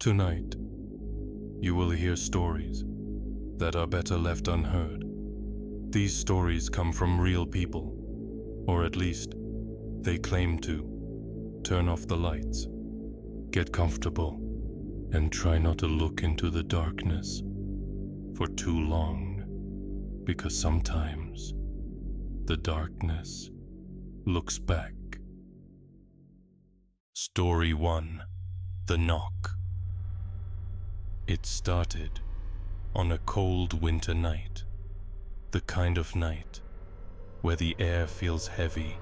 Tonight, you will hear stories that are better left unheard. These stories come from real people, or at least, they claim to. Turn off the lights, get comfortable, and try not to look into the darkness for too long, because sometimes the darkness looks back. Story 1: The Knock. It started on a cold winter night, the kind of night where the air feels heavy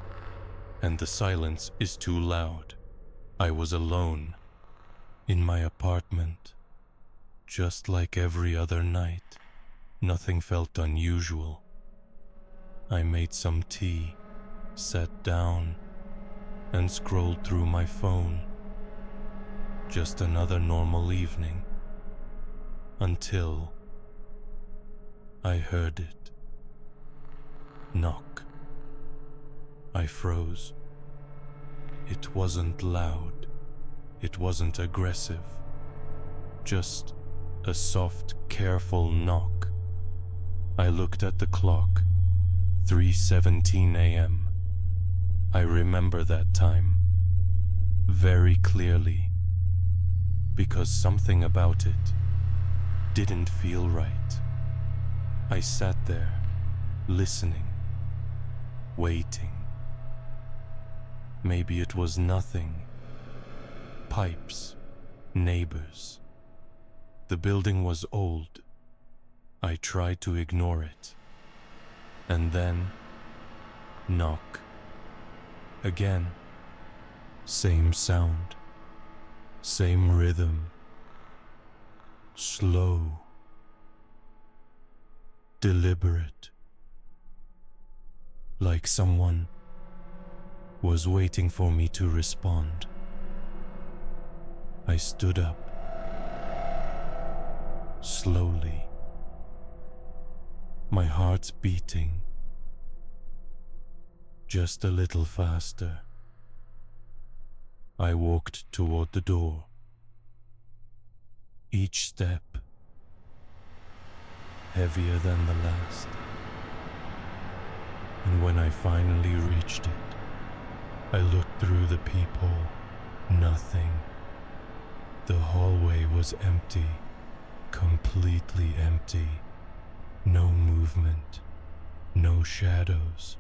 and the silence is too loud. I was alone in my apartment, just like every other night. Nothing felt unusual. I made some tea, sat down, and scrolled through my phone. Just another normal evening. Until I heard it. Knock. I froze. It wasn't loud. It wasn't aggressive. Just a soft, careful knock. I looked at the clock. 3:17 a.m. I remember that time very clearly, because something about it didn't feel right. I sat there, listening, waiting. Maybe it was nothing. Pipes, neighbors. The building was old. I tried to ignore it. And then, knock. Again. Same sound. Same rhythm. Slow. Deliberate. Like someone was waiting for me to respond. I stood up. Slowly. My heart's beating. Just a little faster. I walked toward the door. Each step heavier than the last. And when I finally reached it, I looked through the peephole. Nothing. The hallway was empty, completely empty. No movement, no shadows,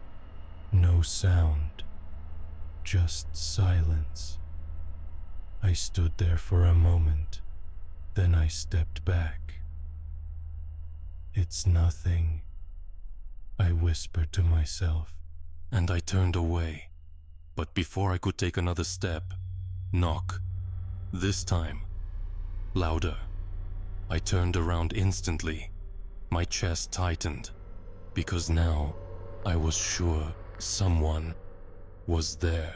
no sound, just silence. I stood there for a moment, then I stepped back. It's nothing, I whispered to myself, and I turned away. But before I could take another step, knock. This time, louder. I turned around instantly. My chest tightened, because now I was sure someone was there.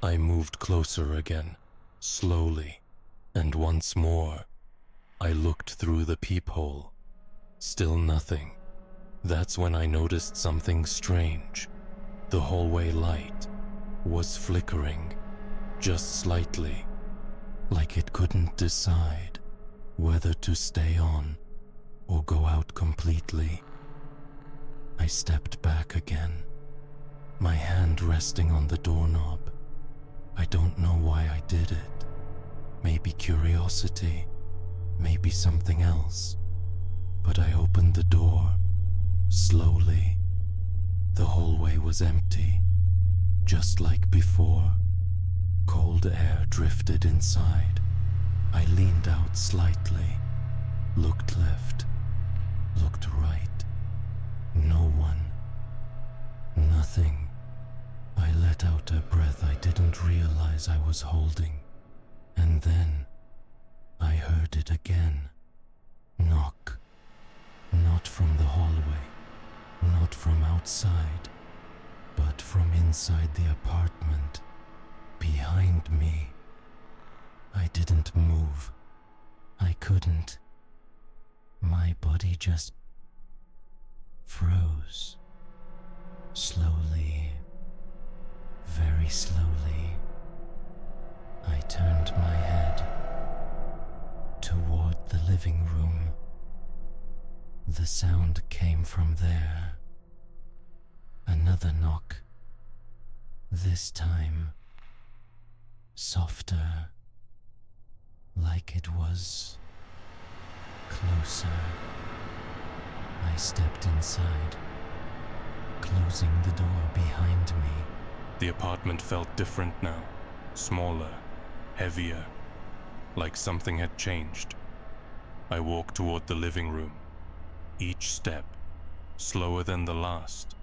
I moved closer again, slowly, and once more, I looked through the peephole. Still nothing. That's when I noticed something strange. The hallway light was flickering, just slightly, like it couldn't decide whether to stay on or go out completely. I stepped back again, my hand resting on the doorknob. I don't know why I did it. Maybe curiosity, maybe something else. But I opened the door, slowly. The hallway was empty, just like before. Cold air drifted inside. I leaned out slightly, looked left, looked right. No one. Nothing. I let out a breath I didn't realize I was holding. And then I heard it again. Knock. Not from the hallway, not from outside, but from inside the apartment, behind me. I didn't move. I couldn't. My body just froze. Slowly, very slowly, I turned my head. The sound came from there. Another knock. This time, softer, like it was closer. I stepped inside, closing the door behind me. The apartment felt different now. Smaller, heavier, like something had changed. I walked toward the living room, each step slower than the last.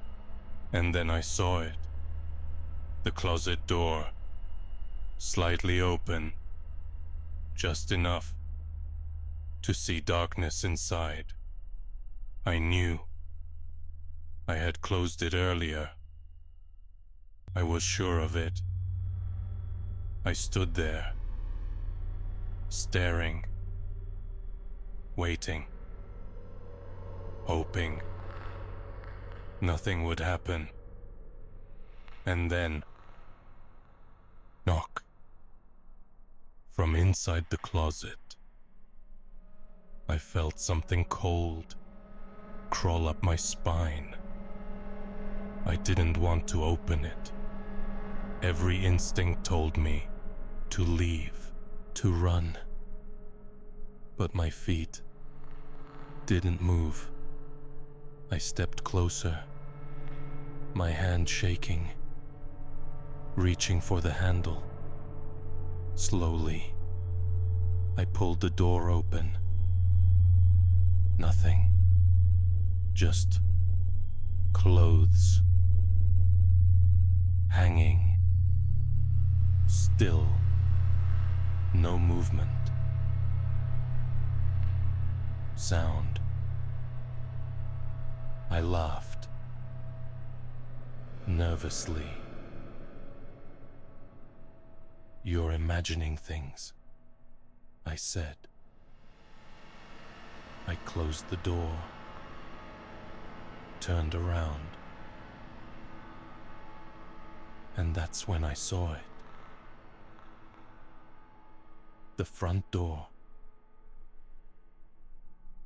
And then I saw it. The closet door, slightly open, just enough to see darkness inside. I knew. I had closed it earlier. I was sure of it. I stood there, staring, waiting, hoping nothing would happen. And then, knock. From inside the closet, I felt something cold crawl up my spine. I didn't want to open it. Every instinct told me to leave, to run. But my feet didn't move. I stepped closer, my hand shaking, reaching for the handle. Slowly, I pulled the door open. Nothing. Just clothes. Hanging. Still. No movement. Sound. I laughed. Nervously. "You're imagining things," I said. I closed the door, turned around, and that's when I saw it. The front door,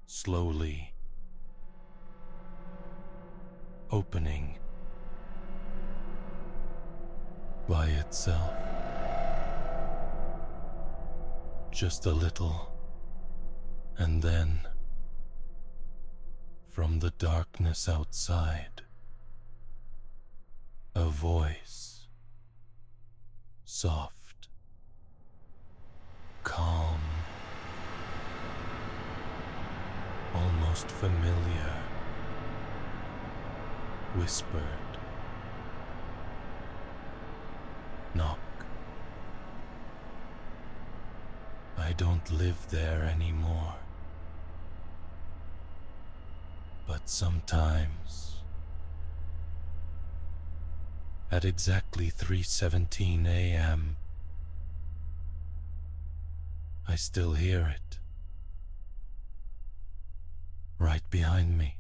slowly opening by itself. Just a little, and then, from the darkness outside, a voice, soft, calm, almost familiar, whispered, "Knock. I don't live there anymore. But sometimes, at exactly 3:17 a.m., I still hear it, right behind me."